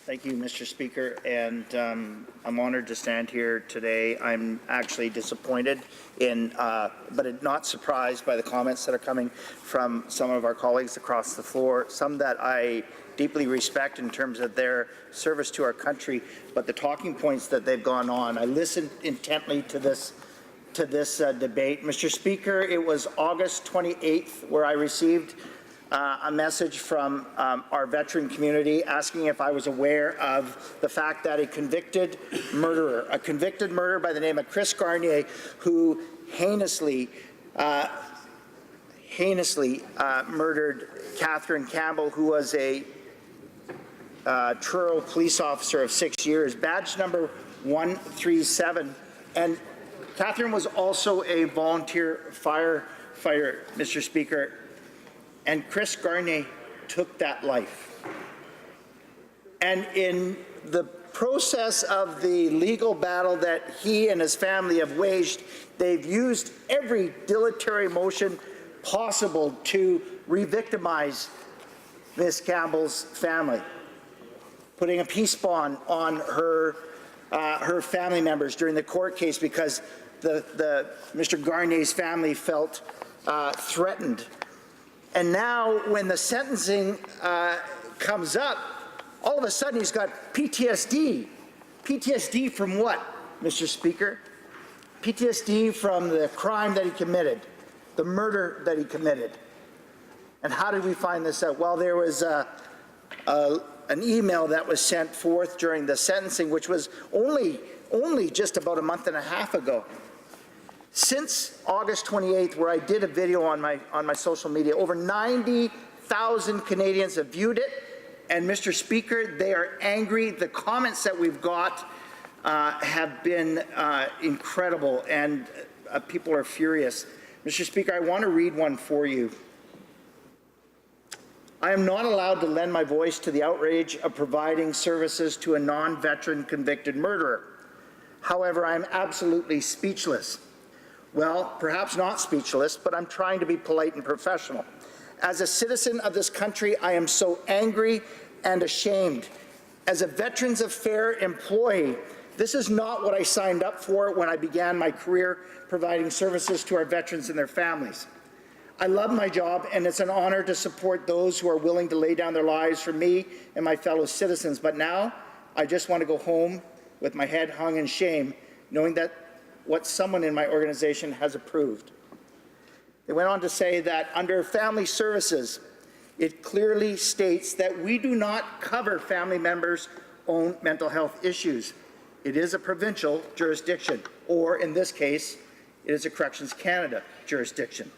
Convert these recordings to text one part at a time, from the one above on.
Thank you, Mr. Speaker, and I'm honored to stand here today. I'm actually disappointed but not surprised by the comments that are coming from some of our colleagues across the floor, some that I deeply respect in terms of their service to our country, but the talking points that they've gone on. I listened intently to this debate. Mr. Speaker, it was August 28th where I received a message from our veteran community asking if I was aware of the fact that a convicted murderer by the name of Chris Garnier, who heinously murdered Catherine Campbell, who was a Truro police officer of 6 years, badge number 137. And Catherine was also a volunteer firefighter, Mr. Speaker. And Chris Garnier took that life. And in the process of the legal battle that he and his family have waged, they've used every dilatory motion possible to re-victimize Miss Campbell's family, putting a peace bond on her family members during the court case because Mr. Garnier's family felt threatened. And now when the sentencing comes up, all of a sudden he's got PTSD. PTSD from what, Mr. Speaker? PTSD from the crime that he committed, the murder that he committed. And how did we find this out? Well, there was an email that was sent forth during the sentencing, which was only just about a month and a half ago. Since August 28th, where I did a video on my social media, over 90,000 Canadians have viewed it. And Mr. Speaker, they are angry. The comments that we've got have been incredible, and people are furious. Mr. Speaker, I want to read one for you. I am not allowed to lend my voice to the outrage of providing services to a non-veteran convicted murderer. However, I am absolutely speechless. Well, perhaps not speechless, but I'm trying to be polite and professional. As a citizen of this country, I am so angry and ashamed. As a Veterans Affairs employee, this is not what I signed up for when I began my career providing services to our veterans and their families. I love my job, and it's an honor to support those who are willing to lay down their lives for me and my fellow citizens. But now, I just want to go home with my head hung in shame, knowing that what someone in my organization has approved. They went on to say that under family services, it clearly states that we do not cover family members' own mental health issues. It is a provincial jurisdiction, or in this case, it is a Corrections Canada jurisdiction.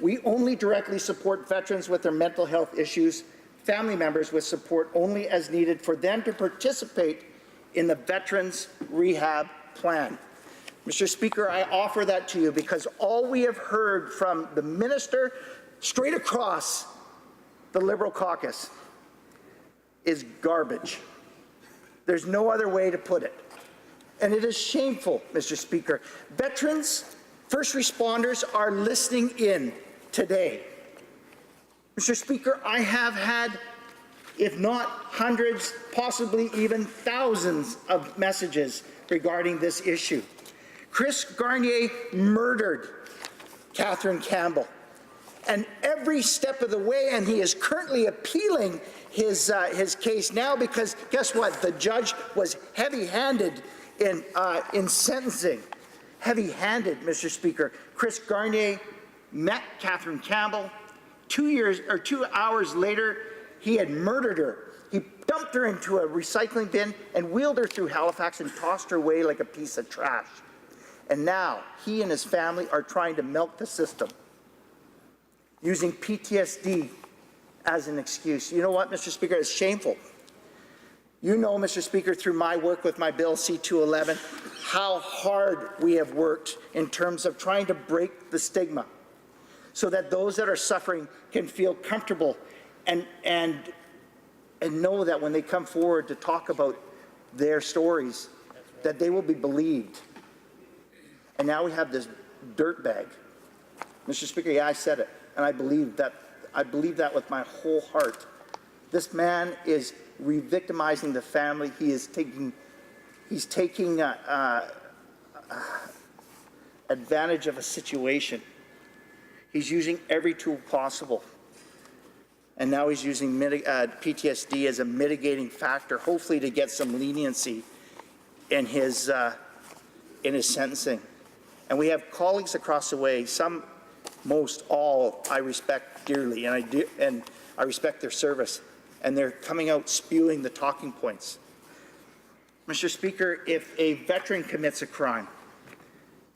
We only directly support veterans with their mental health issues, family members with support only as needed for them to participate in the Veterans Rehab Plan. Mr. Speaker, I offer that to you because all we have heard from the minister straight across the Liberal caucus is garbage. There's no other way to put it. And it is shameful, Mr. Speaker. Veterans, first responders are listening in today. Mr. Speaker, I have had, if not hundreds, possibly even thousands of messages regarding this issue. Chris Garnier murdered Catherine Campbell, and every step of the way, and he is currently appealing his case now because guess what? The judge was heavy-handed in sentencing. Heavy-handed, Mr. Speaker. Chris Garnier met Catherine Campbell. 2 hours later, he had murdered her. He dumped her into a recycling bin and wheeled her through Halifax and tossed her away like a piece of trash. And now he and his family are trying to milk the system, using PTSD as an excuse. You know what, Mr. Speaker? It's shameful. You know, Mr. Speaker, through my work with my Bill C-211, how hard we have worked in terms of trying to break the stigma so that those that are suffering can feel comfortable and know that when they come forward to talk about their stories, that they will be believed. And now we have this dirtbag. Mr. Speaker, yeah, I said it, and I believe that with my whole heart. This man is re-victimizing the family. He's taking advantage of a situation. He's using every tool possible. And now he's using PTSD as a mitigating factor, hopefully to get some leniency in his sentencing. And we have colleagues across the way, some, most, all I respect dearly, and I respect their service. And they're coming out spewing the talking points. Mr. Speaker, if a veteran commits a crime,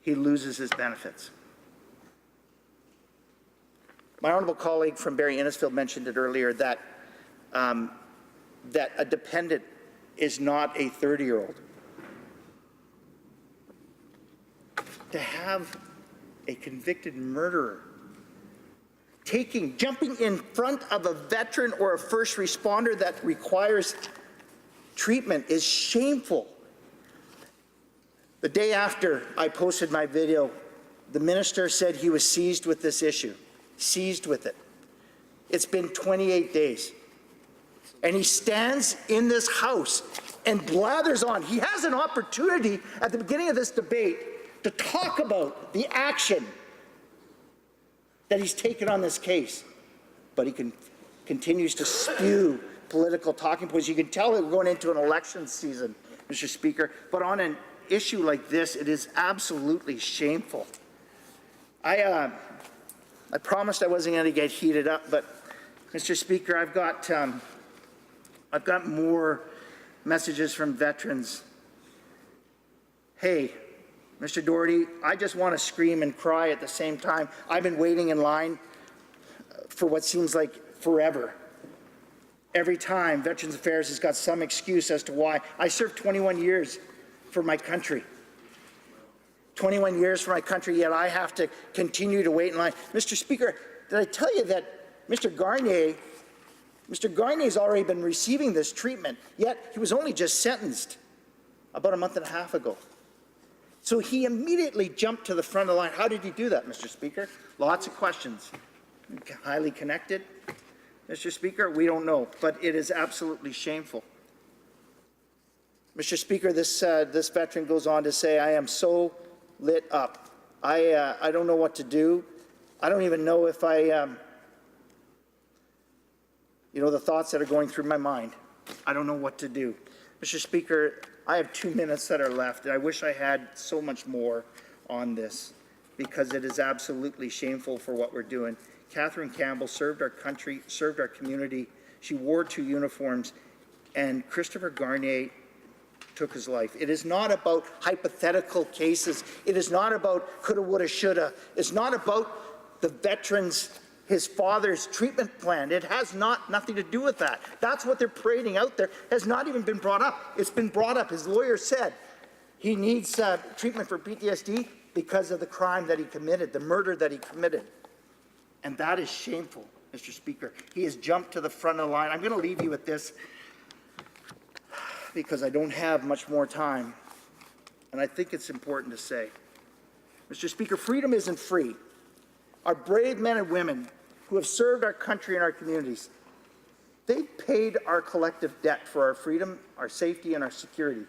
he loses his benefits. My honourable colleague from Barrie Innisfil mentioned it earlier that that a dependent is not a 30-year-old. To have a convicted murderer jumping in front of a veteran or a first responder that requires treatment is shameful. The day after I posted my video, the minister said he was seized with this issue. Seized with it. It's been 28 days. And he stands in this House and blathers on. He has an opportunity at the beginning of this debate to talk about the action that he's taken on this case. But he continues to spew political talking points. You can tell that we're going into an election season, Mr. Speaker. But on an issue like this, it is absolutely shameful. I promised I wasn't going to get heated up, but Mr. Speaker, I've got more messages from veterans. Hey, Mr. Doherty, I just want to scream and cry at the same time. I've been waiting in line for what seems like forever. Every time Veterans Affairs has got some excuse as to why. I served 21 years for my country. 21 years for my country, yet I have to continue to wait in line. Mr. Speaker, did I tell you that Mr. Garnier's already been receiving this treatment, yet he was only just sentenced about a month and a half ago. So he immediately jumped to the front of the line. How did he do that, Mr. Speaker? Lots of questions. Highly connected, Mr. Speaker? We don't know, but it is absolutely shameful. Mr. Speaker, this veteran goes on to say, I am so lit up. I don't know what to do. I don't even know if the thoughts that are going through my mind. I don't know what to do. Mr. Speaker, I have 2 minutes that are left, and I wish I had so much more on this because it is absolutely shameful for what we're doing. Catherine Campbell served our country, served our community. She wore 2 uniforms, and Christopher Garnier took his life. It is not about hypothetical cases. It is not about coulda, woulda, shoulda. It's not about the veterans, his father's treatment plan. It has nothing to do with that. That's what they're parading out there. Has not even been brought up. It's been brought up. His lawyer said he needs treatment for PTSD because of the crime that he committed, the murder that he committed. And that is shameful, Mr. Speaker. He has jumped to the front of the line. I'm going to leave you with this because I don't have much more time. And I think it's important to say. Mr. Speaker, freedom isn't free. Our brave men and women who have served our country and our communities, they've paid our collective debt for our freedom, our safety, and our security.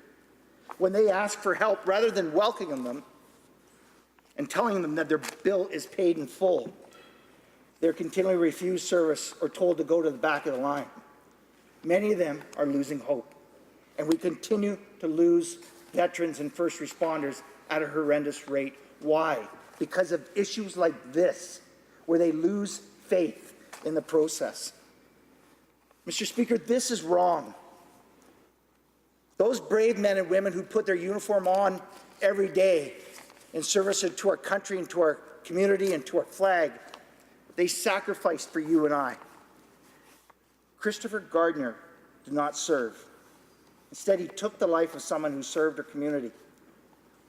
When they ask for help, rather than welcoming them and telling them that their bill is paid in full, they're continually refused service or told to go to the back of the line. Many of them are losing hope. And we continue to lose veterans and first responders at a horrendous rate. Why? Because of issues like this, where they lose faith in the process. Mr. Speaker, this is wrong. Those brave men and women who put their uniform on every day in service to our country and to our community and to our flag, they sacrificed for you and I. Christopher Garnier did not serve. Instead, he took the life of someone who served her community,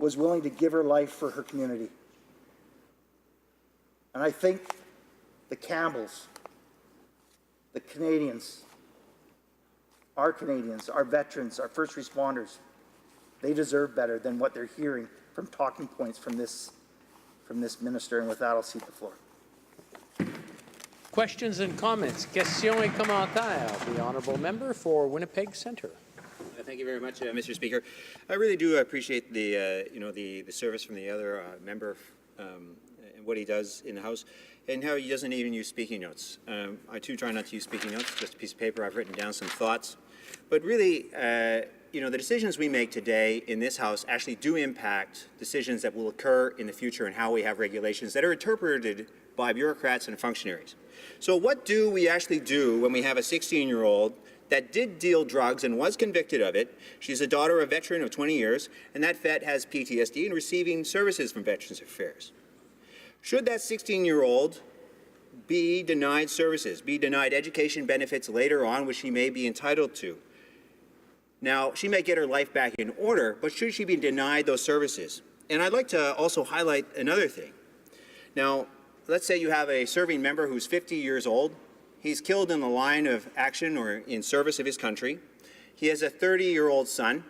was willing to give her life for her community. And I think the Campbells, the Canadians, our veterans, our first responders, they deserve better than what they're hearing from talking points from this minister. And with that, I'll cede the floor. Questions and comments. Questions et commentaires. The honourable member for Winnipeg Centre. Thank you very much, Mr. Speaker. I really do appreciate the the service from the other member and what he does in the House, and how he doesn't even use speaking notes. I too try not to use speaking notes, just a piece of paper. I've written down some thoughts, but really, the decisions we make today in this House actually do impact decisions that will occur in the future and how we have regulations that are interpreted by bureaucrats and functionaries. So what do we actually do when we have a 16-year-old that did deal drugs and was convicted of it? She's a daughter of a veteran of 20 years, and that vet has PTSD and receiving services from Veterans Affairs. Should that 16-year-old be denied services, be denied education benefits later on, which she may be entitled to? Now, she may get her life back in order, but should she be denied those services? And I'd like to also highlight another thing. Now, let's say you have a serving member who's 50 years old. He's killed in the line of action or in service of his country. He has a 30-year-old son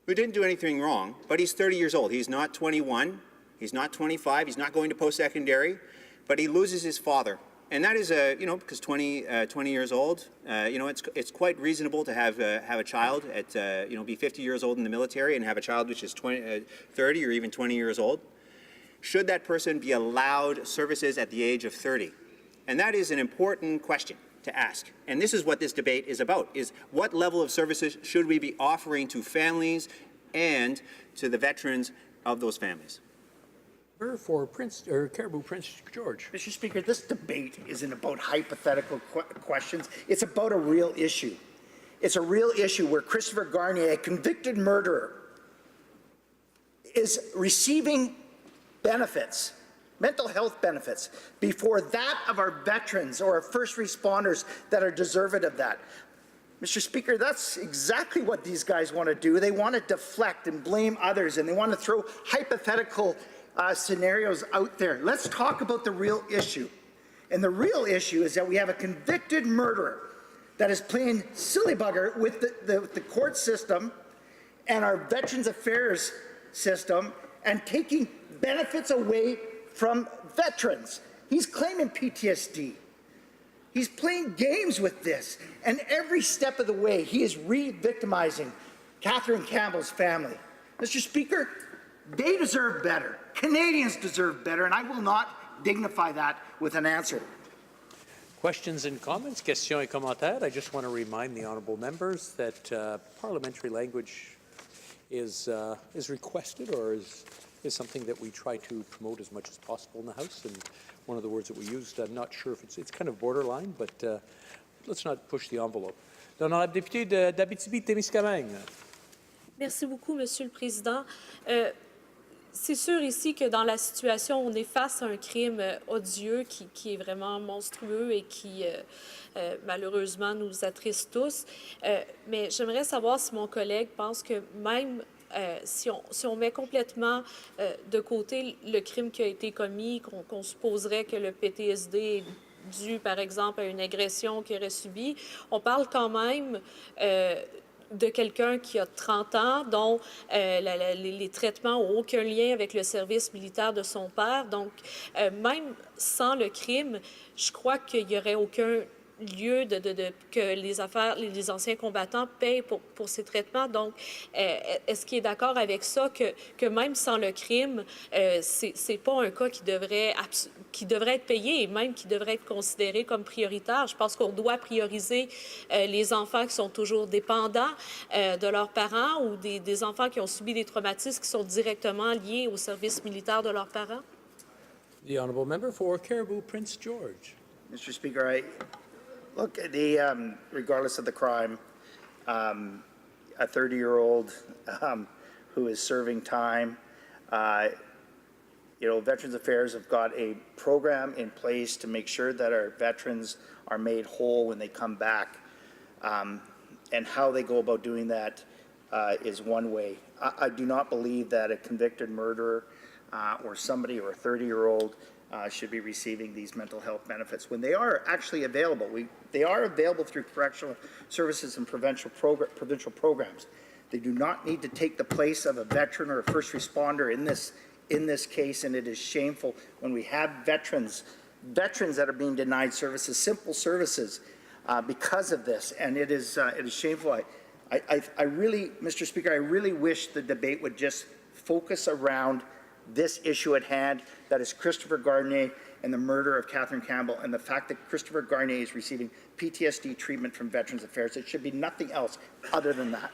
who didn't do anything wrong, but he's 30 years old. He's not 21, he's not 25, he's not going to post-secondary, but he loses his father. And that is, because 20 years old, it's quite reasonable to have a child at, be 50 years old in the military and have a child which is 30 or even 20 years old. Should that person be allowed services at the age of 30? And that is an important question to ask. And this is what this debate is about, is what level of services should we be offering to families and to the veterans of those families? For Caribou Prince George. Mr. Speaker, this debate isn't about hypothetical questions. It's about a real issue. It's a real issue where Christopher Garnier, a convicted murderer, is receiving benefits, mental health benefits, before that of our veterans or our first responders that are deserving of that. Mr. Speaker, that's exactly what these guys want to do. They want to deflect and blame others, and they want to throw hypothetical scenarios out there. Let's talk about the real issue. And the real issue is that we have a convicted murderer that is playing silly bugger with the court system and our Veterans Affairs system and taking benefits away from veterans. He's claiming PTSD. He's playing games with this. And every step of the way, he is re-victimizing Catherine Campbell's family. Mr. Speaker, they deserve better. Canadians deserve better, and I will not dignify that with an answer. Questions and comments, questions et commentaires. I just want to remind the honourable members that parliamentary language is requested or is something that we try to promote as much as possible in the House. And one of the words that we used, I'm not sure if it's kind of borderline, but let's not push the envelope. L'honorable député d'Abitibi-Témiscamingue. Merci beaucoup, Monsieur le Président. C'est sûr ici que dans la situation, on est face à un crime odieux qui est vraiment monstrueux et qui, malheureusement, nous attriste tous. Mais j'aimerais savoir si mon collègue pense que même si on met complètement de côté le crime qui a été commis, qu'on supposerait que le PTSD est dû, par exemple, à une agression qu'il aurait subie, on parle quand même de quelqu'un qui a 30 ans, dont les traitements n'ont aucun lien avec le service militaire de son père. Donc, même sans le crime, je crois qu'il n'y aurait aucun lieu que les anciens combattants payent pour ces traitements. Donc, est-ce qu'il est d'accord avec ça, que même sans le crime, c'est pas un cas qui devrait être payé et même qui devrait être considéré comme prioritaire? Je pense qu'on doit prioriser les enfants qui sont toujours dépendants de leurs parents ou des enfants qui ont subi des traumatismes qui sont directement liés au service militaire de leurs parents. The honourable member for Caribou Prince George. Mr. Speaker, look, regardless of the crime, a 30-year-old who is serving time, Veterans Affairs have got a program in place to make sure that our veterans are made whole when they come back. And how they go about doing that is one way. I do not believe that a convicted murderer or somebody or a 30-year-old should be receiving these mental health benefits when they are actually available. They are available through correctional services and provincial programs. They do not need to take the place of a veteran or a first responder in this case, and it is shameful when we have veterans veterans that are being denied services, simple services, because of this, and it is shameful. I really, Mr. Speaker, I really wish the debate would just focus around this issue at hand, that is Christopher Garnier and the murder of Catherine Campbell, and the fact that Christopher Garnier is receiving PTSD treatment from Veterans Affairs. It should be nothing else other than that.